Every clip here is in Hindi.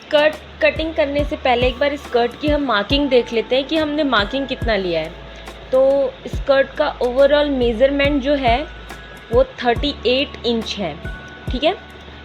स्कर्ट कटिंग करने से पहले एक बार स्कर्ट की हम मार्किंग देख लेते हैं कि हमने मार्किंग कितना लिया है। तो स्कर्ट का ओवरऑल मेज़रमेंट जो है वो 38 इंच है, ठीक है।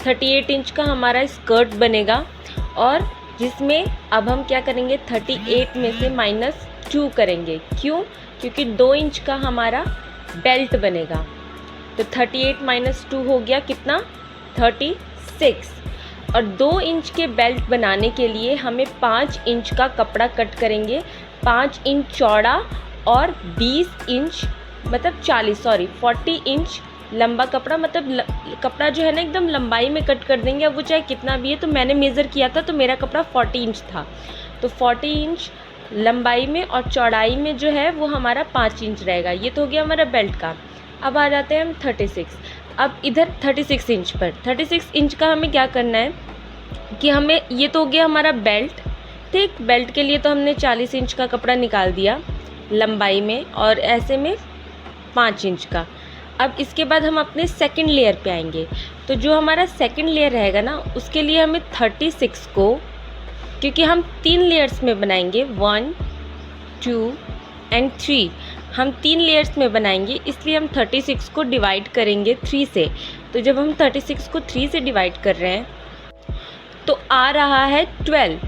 38 इंच का हमारा स्कर्ट बनेगा और जिसमें अब हम क्या करेंगे, 38 में से -2 करेंगे। क्यों? क्योंकि 2 इंच का हमारा बेल्ट बनेगा। तो 38 - 2 हो गया कितना, 36। और 2 इंच के बेल्ट बनाने के लिए हमें 5 इंच का कपड़ा कट करेंगे, 5 इंच चौड़ा और 20 इंच मतलब 40 इंच लंबा कपड़ा, मतलब कपड़ा जो है ना एकदम लंबाई में कट कर देंगे। अब वो चाहे कितना भी है, तो मैंने मेज़र किया था तो मेरा कपड़ा 40 इंच था, तो 40 इंच लंबाई में और चौड़ाई में जो है वो हमारा 5 इंच रहेगा। ये तो हो गया हमारा बेल्ट का। अब आ जाते हैं हम 36। अब इधर 36 इंच पर, 36 इंच का हमें क्या करना है कि हमें, ये तो हो गया हमारा बेल्ट, ठीक। बेल्ट के लिए तो हमने 40 इंच का कपड़ा निकाल दिया लंबाई में और ऐसे में 5 इंच का। अब इसके बाद हम अपने सेकंड लेयर पे आएंगे। तो जो हमारा सेकंड लेयर रहेगा ना, उसके लिए हमें 36 को, क्योंकि हम 3 लेयर्स में बनाएंगे, 1, 2 एंड 3, हम 3 लेयर्स में बनाएंगे, इसलिए हम 36 को डिवाइड करेंगे 3 से। तो जब हम 36 को 3 से डिवाइड कर रहे हैं तो आ रहा है 12।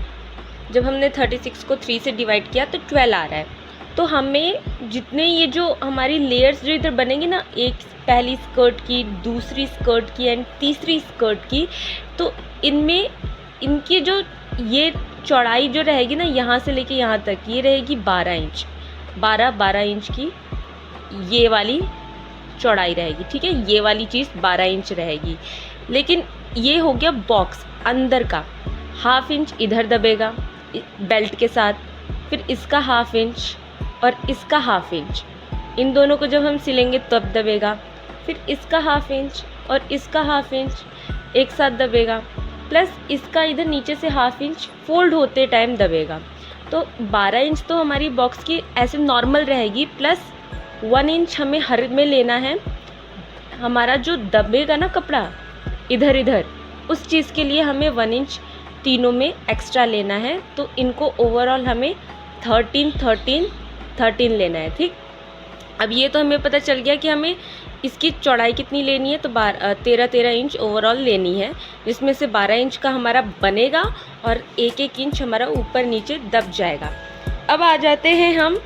जब हमने 36 को 3 से डिवाइड किया तो 12 आ रहा है। तो हमें जितने ये जो हमारी लेयर्स जो इधर बनेंगी ना, एक पहली स्कर्ट की, दूसरी स्कर्ट की एंड तीसरी स्कर्ट की, तो इनमें इनकी जो ये चौड़ाई जो रहेगी ना, यहाँ से लेके यहाँ तक, ये रहेगी 12 इंच, 12 इंच की ये वाली चौड़ाई रहेगी, ठीक है। ये वाली चीज़ 12 इंच रहेगी। लेकिन ये हो गया बॉक्स अंदर का, ½ इंच इधर दबेगा बेल्ट के साथ, फिर इसका ½ इंच और इसका ½ इंच, इन दोनों को जब हम सिलेंगे तब दबेगा, फिर इसका ½ इंच और इसका ½ इंच एक साथ दबेगा, प्लस इसका इधर नीचे से ½ इंच फोल्ड होते टाइम दबेगा। तो 12 इंच तो हमारी बॉक्स की ऐसे नॉर्मल रहेगी, प्लस 1 इंच हमें हर में लेना है। हमारा जो दबेगा ना कपड़ा इधर इधर, उस चीज़ के लिए हमें 1 इंच तीनों में एक्स्ट्रा लेना है। तो इनको ओवरऑल हमें 13 लेना है, ठीक। अब ये तो हमें पता चल गया कि हमें इसकी चौड़ाई कितनी लेनी है, तो 13 इंच ओवरऑल लेनी है, जिसमें से 12 इंच का हमारा बनेगा और 1 इंच हमारा ऊपर नीचे दब जाएगा। अब आ जाते हैं हम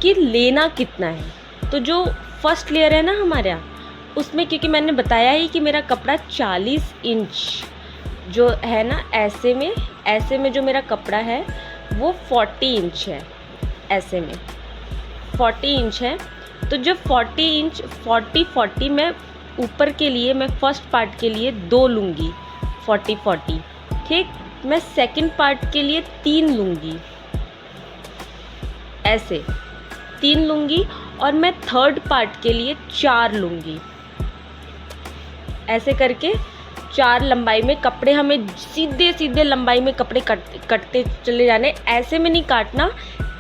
कि लेना कितना है। तो जो फर्स्ट लेयर है ना हमारा, उसमें क्योंकि मैंने बताया ही कि मेरा कपड़ा 40 इंच जो है ना, ऐसे में जो मेरा कपड़ा है वो 40 इंच है, ऐसे में 40 इंच है। तो जब 40 इंच 40 मैं ऊपर के लिए, मैं फर्स्ट पार्ट के लिए 2 लूँगी, 40, ठीक। मैं सेकंड पार्ट के लिए 3 लूँगी, ऐसे 3 लूँगी, और मैं थर्ड पार्ट के लिए 4 लूँगी। ऐसे करके 4 लंबाई में कपड़े, हमें सीधे लंबाई में कपड़े कटते चले जाने। ऐसे में नहीं काटना,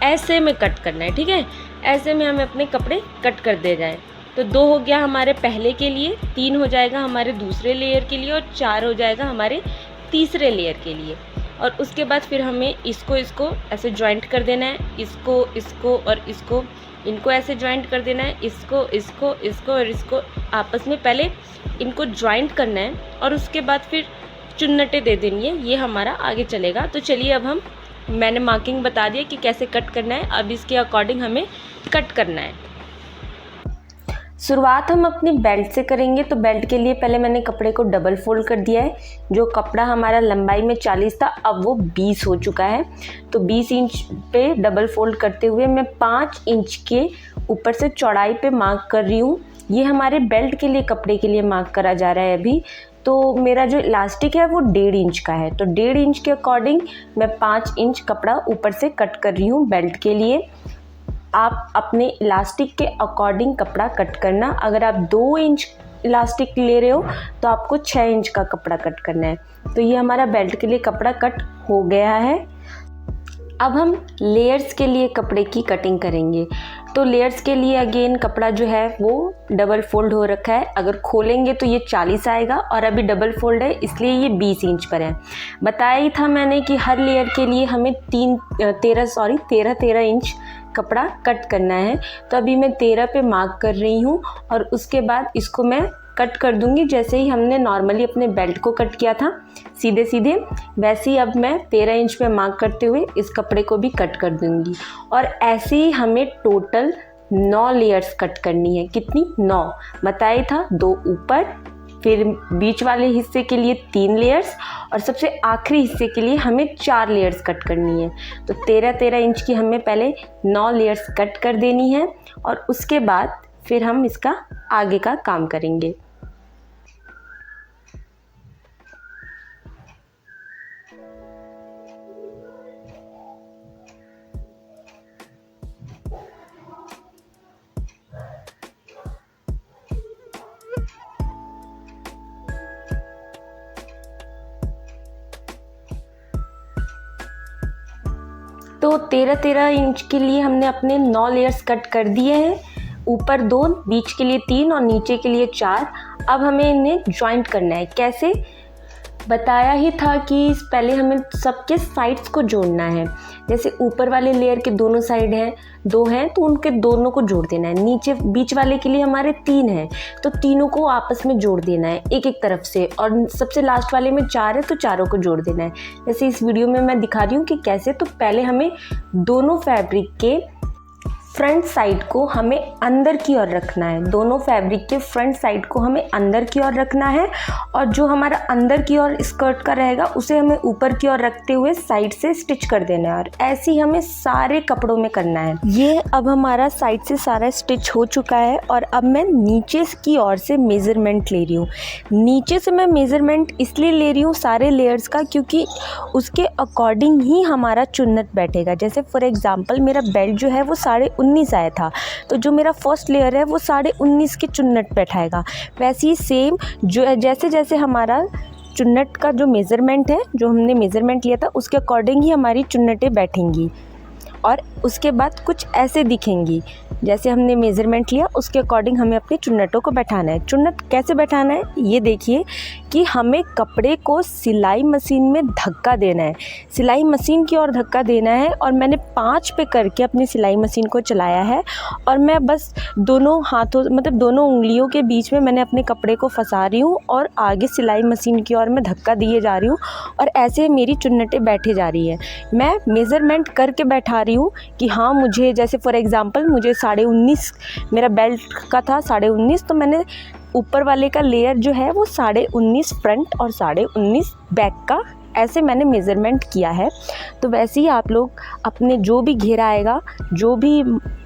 ऐसे में कट करना है, ठीक है। ऐसे में हमें अपने कपड़े कट कर दे जाए। तो 2 हो गया हमारे पहले के लिए, 3 हो जाएगा हमारे दूसरे लेयर के लिए और 4 हो जाएगा हमारे तीसरे लेयर के लिए। और उसके बाद फिर हमें इसको ऐसे जॉइंट कर देना है, इसको और इसको, इनको ऐसे जॉइंट कर देना है, इसको और इसको आपस में पहले इनको जॉइंट करना है और उसके बाद फिर चुन्नटें दे देनी है। ये हमारा आगे चलेगा। तो चलिए अब मैंने मार्किंग बता दिया कि कैसे कट करना है, अब इसके अकॉर्डिंग हमें कट करना है। शुरुआत हम अपनी बेल्ट से करेंगे। तो बेल्ट के लिए पहले मैंने कपड़े को डबल फोल्ड कर दिया है। जो कपड़ा हमारा लंबाई में 40 था, अब वो 20 हो चुका है। तो 20 इंच पे डबल फोल्ड करते हुए मैं 5 इंच के ऊपर से चौड़ाई पे मार्क कर रही हूँ। ये हमारे बेल्ट के लिए, कपड़े के लिए मार्क करा जा रहा है अभी। तो मेरा जो इलास्टिक है वो 1.5 इंच का है, तो 1.5 इंच के अकॉर्डिंग मैं 5 इंच कपड़ा ऊपर से कट कर रही हूँ बेल्ट के लिए। आप अपने इलास्टिक के अकॉर्डिंग कपड़ा कट करना। अगर आप 2 इंच इलास्टिक ले रहे हो तो आपको 6 इंच का कपड़ा कट करना है। तो ये हमारा बेल्ट के लिए कपड़ा कट हो गया है। अब हम लेयर्स के लिए कपड़े की कटिंग करेंगे। तो लेयर्स के लिए अगेन कपड़ा जो है वो डबल फोल्ड हो रखा है। अगर खोलेंगे तो ये 40 आएगा और अभी डबल फोल्ड है इसलिए ये 20 इंच पर है। बताया ही था मैंने कि हर लेयर के लिए हमें 13 इंच कपड़ा कट करना है। तो अभी मैं 13 पे मार्क कर रही हूँ और उसके बाद इसको मैं कट कर दूंगी जैसे ही हमने नॉर्मली अपने बेल्ट को कट किया था सीधे सीधे, वैसे ही अब मैं 13 इंच पे मार्क करते हुए इस कपड़े को भी कट कर दूंगी। और ऐसे ही हमें टोटल 9 लेयर्स कट करनी है। कितनी? 9 बताया था, 2 ऊपर, फिर बीच वाले हिस्से के लिए 3 लेयर्स और सबसे आखिरी हिस्से के लिए हमें 4 लेयर्स कट करनी है। तो 13 इंच की हमें पहले 9 लेयर्स कट कर देनी है और उसके बाद फिर हम इसका आगे का काम करेंगे। तो 13 इंच के लिए हमने अपने 9 लेयर्स कट कर दिए हैं, ऊपर 2, बीच के लिए 3 और नीचे के लिए 4। अब हमें इन्हें जॉइंट करना है। कैसे? बताया ही था कि पहले हमें सबके साइड्स को जोड़ना है। जैसे ऊपर वाले लेयर के दोनों साइड हैं, 2 हैं तो उनके दोनों को जोड़ देना है। नीचे बीच वाले के लिए हमारे 3 हैं तो तीनों को आपस में जोड़ देना है एक एक तरफ से, और सबसे लास्ट वाले में 4 है तो चारों को जोड़ देना है। जैसे इस वीडियो में मैं दिखा रही हूँ कि कैसे। तो पहले हमें दोनों फैब्रिक के फ्रंट साइड को हमें अंदर की ओर रखना है। दोनों फैब्रिक के फ्रंट साइड को हमें अंदर की ओर रखना है और जो हमारा अंदर की ओर स्कर्ट का रहेगा उसे हमें ऊपर की ओर रखते हुए साइड से स्टिच कर देना है। और ऐसे ही हमें सारे कपड़ों में करना है। ये अब हमारा साइड से सारा स्टिच हो चुका है और अब मैं नीचे की ओर से मेज़रमेंट ले रही हूँ। नीचे से मैं मेज़रमेंट इसलिए ले रही हूँ सारे लेयर्स का क्योंकि उसके अकॉर्डिंग ही हमारा चुन्नट बैठेगा। जैसे फॉर एग्जांपल मेरा बेल्ट जो है वो 19.5 आया था, तो जो मेरा फर्स्ट लेयर है वो 19.5 के चुन्नट बैठाएगा। वैसे ही सेम जो जैसे जैसे हमारा चुन्नट का जो मेज़रमेंट है, जो हमने मेज़रमेंट लिया था उसके अकॉर्डिंग ही हमारी चुन्नटें बैठेंगी और उसके बाद कुछ ऐसे दिखेंगी। जैसे हमने मेज़रमेंट लिया उसके अकॉर्डिंग हमें अपनी चुन्नटों को बैठाना है। चुन्नट कैसे बैठाना है ये देखिए कि हमें कपड़े को सिलाई मशीन में धक्का देना है, सिलाई मशीन की ओर धक्का देना है। और मैंने 5 पे करके अपनी सिलाई मशीन को चलाया है और मैं बस दोनों हाथों मतलब दोनों उंगलियों के बीच में मैंने अपने कपड़े को फंसा रही हूँ और आगे सिलाई मशीन की ओर मैं धक्का दिए जा रही हूँ और ऐसे मेरी चुन्नटें बैठे जा रही है। मैं मेज़रमेंट करके बैठा रही हूँ कि हाँ मुझे, जैसे फॉर एग्ज़ाम्पल मुझे 19.5 मेरा बेल्ट का था, 19.5, तो मैंने ऊपर वाले का लेयर जो है वो 19.5 फ्रंट और 19.5 बैक का ऐसे मैंने मेज़रमेंट किया है। तो वैसे ही आप लोग अपने जो भी घेरा आएगा, जो भी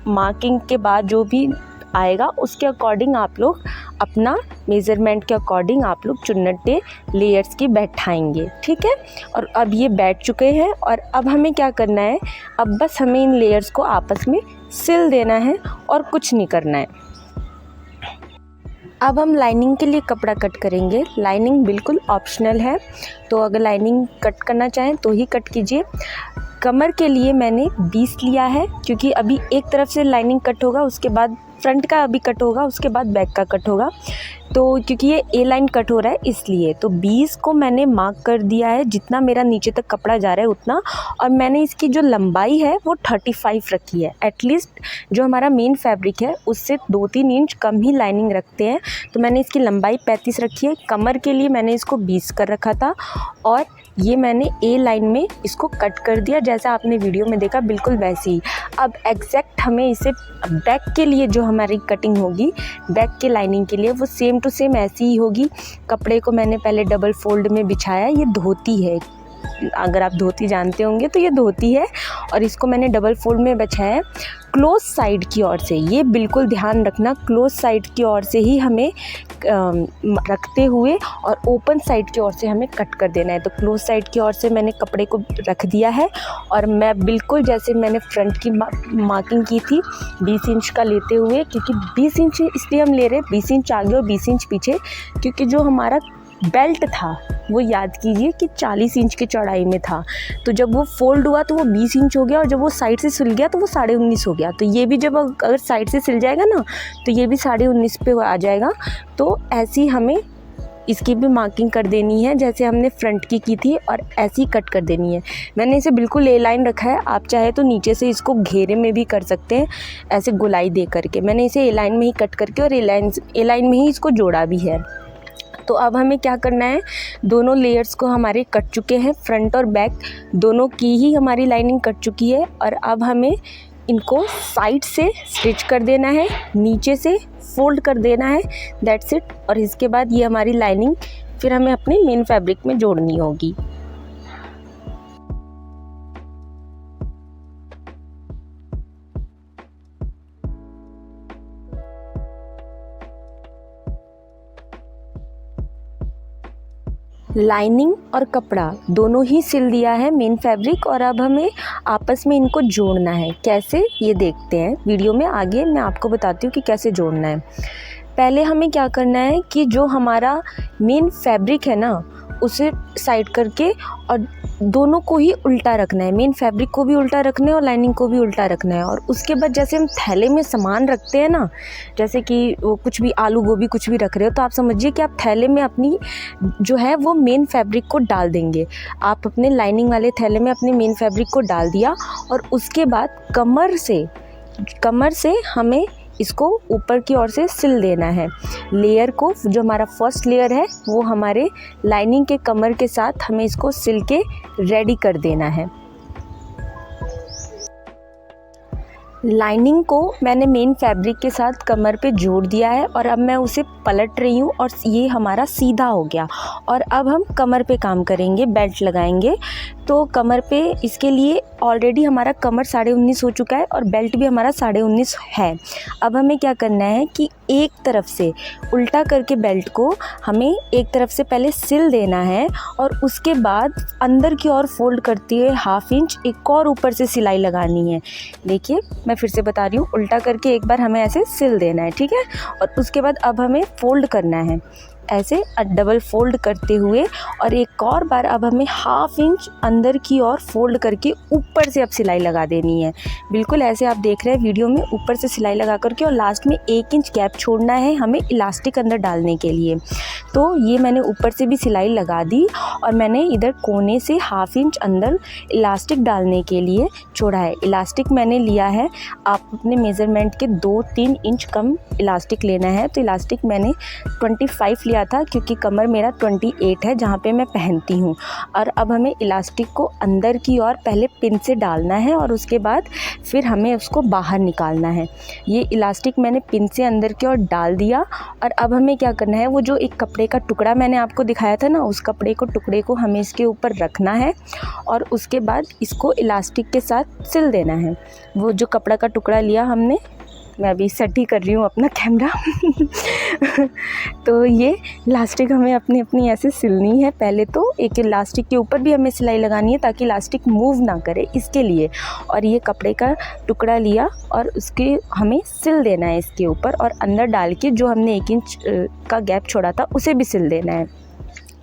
मार्किंग के बाद जो भी आएगा उसके अकॉर्डिंग आप लोग अपना मेज़रमेंट के अकॉर्डिंग आप लोग चुन्नटें लेयर्स की बैठाएंगे, ठीक है। और अब ये बैठ चुके हैं और अब हमें क्या करना है, अब बस हमें इन लेयर्स को आपस में सिल देना है और कुछ नहीं करना है। अब हम लाइनिंग के लिए कपड़ा कट करेंगे। लाइनिंग बिल्कुल ऑप्शनल है, तो अगर लाइनिंग कट करना चाहें तो ही कट कीजिए। कमर के लिए मैंने 20 लिया है क्योंकि अभी एक तरफ से लाइनिंग कट होगा, उसके बाद फ्रंट का अभी कट होगा, उसके बाद बैक का कट होगा। तो क्योंकि ये ए लाइन कट हो रहा है इसलिए तो 20 को मैंने मार्क कर दिया है, जितना मेरा नीचे तक कपड़ा जा रहा है उतना। और मैंने इसकी जो लंबाई है वो 35 रखी है। एटलीस्ट जो हमारा मेन फैब्रिक है उससे 2-3 इंच कम ही लाइनिंग रखते हैं, तो मैंने इसकी लंबाई 35 रखी है। कमर के लिए मैंने इसको 20 कर रखा था और ये मैंने ए लाइन में इसको कट कर दिया जैसा आपने वीडियो में देखा, बिल्कुल वैसे ही। अब एग्जैक्ट हमें इसे बैक के लिए जो हमारी कटिंग होगी, बैक के लाइनिंग के लिए, वो सेम टू सेम ऐसी ही होगी। कपड़े को मैंने पहले डबल फोल्ड में बिछाया, ये धोती है, अगर आप धोती जानते होंगे तो ये धोती है, और इसको मैंने डबल फोल्ड में बिछाया क्लोज साइड की ओर से। ये बिल्कुल ध्यान रखना, क्लोज साइड की ओर से ही हमें रखते हुए और ओपन साइड की ओर से हमें कट कर देना है। तो क्लोज साइड की ओर से मैंने कपड़े को रख दिया है और मैं बिल्कुल जैसे मैंने फ्रंट की मार्किंग की थी 20 इंच का लेते हुए, क्योंकि 20 इंच इसलिए हम ले रहे हैं, 20 इंच आगे और 20 इंच पीछे, क्योंकि जो हमारा बेल्ट था वो याद कीजिए कि 40 इंच की चौड़ाई में था। तो जब वो फोल्ड हुआ तो वो 20 इंच हो गया, और जब वो साइड से सिल गया तो वो 19.5 हो गया। तो ये भी जब अगर साइड से सिल जाएगा ना तो ये भी 19.5 पे आ जाएगा। तो ऐसी हमें इसकी भी मार्किंग कर देनी है जैसे हमने फ्रंट की थी, और ऐसे ही कट कर देनी है। मैंने इसे बिल्कुल ए लाइन रखा है, आप चाहे तो नीचे से इसको घेरे में भी कर सकते हैं ऐसे गोलाई दे करके। मैंने इसे ए लाइन में ही कट करके और ए लाइन में ही इसको जोड़ा भी है। तो अब हमें क्या करना है, दोनों लेयर्स को हमारे कट चुके हैं, फ्रंट और बैक दोनों की ही हमारी लाइनिंग कट चुकी है। और अब हमें इनको साइड से स्टिच कर देना है, नीचे से फोल्ड कर देना है, दैट्स इट। और इसके बाद ये हमारी लाइनिंग फिर हमें अपने मेन फैब्रिक में जोड़नी होगी। लाइनिंग और कपड़ा दोनों ही सिल दिया है मेन फैब्रिक, और अब हमें आपस में इनको जोड़ना है। कैसे ये देखते हैं वीडियो में, आगे मैं आपको बताती हूँ कि कैसे जोड़ना है। पहले हमें क्या करना है कि जो हमारा मेन फैब्रिक है ना उसे साइड करके और दोनों को ही उल्टा रखना है, मेन फैब्रिक को भी उल्टा रखना है और लाइनिंग को भी उल्टा रखना है। और उसके बाद जैसे हम थैले में सामान रखते हैं ना, जैसे कि वो कुछ भी आलू गोभी कुछ भी रख रहे हो, तो आप समझिए कि आप थैले में अपनी जो है वो मेन फैब्रिक को डाल देंगे। आप अपने लाइनिंग वाले थैले में अपने मेन फैब्रिक को डाल दिया, और उसके बाद कमर से हमें इसको ऊपर की ओर से सिल देना है। लेयर को, जो हमारा फर्स्ट लेयर है वो हमारे लाइनिंग के कमर के साथ हमें इसको सिल के रेडी कर देना है। लाइनिंग को मैंने मेन फैब्रिक के साथ कमर पे जोड़ दिया है, और अब मैं उसे पलट रही हूँ और ये हमारा सीधा हो गया। और अब हम कमर पे काम करेंगे, बेल्ट लगाएंगे। तो कमर पे इसके लिए ऑलरेडी हमारा कमर 19.5 हो चुका है और बेल्ट भी हमारा 19.5 है। अब हमें क्या करना है कि एक तरफ से उल्टा करके बेल्ट को हमें एक तरफ से पहले सिल देना है, और उसके बाद अंदर की ओर फोल्ड करते हुए 1/2 इंच एक और ऊपर से सिलाई लगानी है। देखिए मैं फिर से बता रही हूँ, उल्टा करके एक बार हमें ऐसे सिल देना है, ठीक है। और उसके बाद अब हमें फोल्ड करना है ऐसे डबल फोल्ड करते हुए, और एक और बार अब हमें 1/2 इंच अंदर की ओर फोल्ड करके ऊपर से अब सिलाई लगा देनी है। बिल्कुल ऐसे आप देख रहे हैं वीडियो में, ऊपर से सिलाई लगा करके, और लास्ट में 1 इंच गैप छोड़ना है हमें इलास्टिक अंदर डालने के लिए। तो ये मैंने ऊपर से भी सिलाई लगा दी, और मैंने इधर कोने से 1/2 इंच अंदर इलास्टिक डालने के लिए छोड़ा है। इलास्टिक मैंने लिया है, आप अपने मेज़रमेंट के 2-3 इंच कम इलास्टिक लेना है। तो इलास्टिक मैंने 25 लिया था, क्योंकि कमर मेरा 28 है जहाँ पे मैं पहनती हूँ। और अब हमें इलास्टिक को अंदर की ओर पहले पिन से डालना है, और उसके बाद फिर हमें उसको बाहर निकालना है। ये इलास्टिक मैंने पिन से अंदर की ओर डाल दिया, और अब हमें क्या करना है, वो जो एक कपड़े का टुकड़ा मैंने आपको दिखाया था ना, उस टुकड़े को हमें इसके ऊपर रखना है, और उसके बाद इसको इलास्टिक के साथ सिल देना है। वो जो कपड़ा का टुकड़ा लिया हमने, मैं अभी सेट ही कर रही हूँ अपना कैमरा तो ये इलास्टिक हमें अपनी ऐसे सिलनी है। पहले तो एक इलास्टिक के ऊपर भी हमें सिलाई लगानी है ताकि इलास्टिक मूव ना करे, इसके लिए। और ये कपड़े का टुकड़ा लिया और उसके हमें सिल देना है इसके ऊपर, और अंदर डाल के जो हमने 1 इंच का गैप छोड़ा था उसे भी सिल देना है।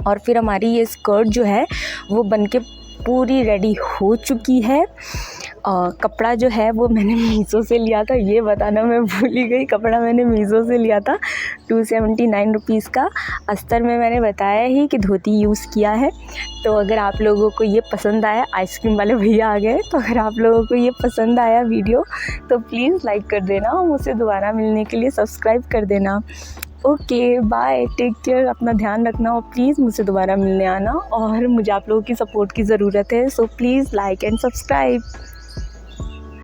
और फिर हमारी ये स्कर्ट जो है वो बन के पूरी रेडी हो चुकी है। कपड़ा जो है वो मैंने मीशो से लिया था, ये बताना मैं भूल ही गई। कपड़ा मैंने मीशो से लिया था 279 रुपीज़ का। अस्तर में मैंने बताया ही कि धोती यूज़ किया है। तो अगर आप लोगों को ये पसंद आया, आइसक्रीम वाले भैया आ गए, तो अगर आप लोगों को ये पसंद आया वीडियो तो प्लीज़ लाइक कर देना, मुझसे दोबारा मिलने के लिए सब्सक्राइब कर देना। ओके बाय, टेक केयर, अपना ध्यान रखना, और प्लीज़ मुझसे दोबारा मिलने आना। और मुझे आप लोगों की सपोर्ट की ज़रूरत है, so please like and subscribe.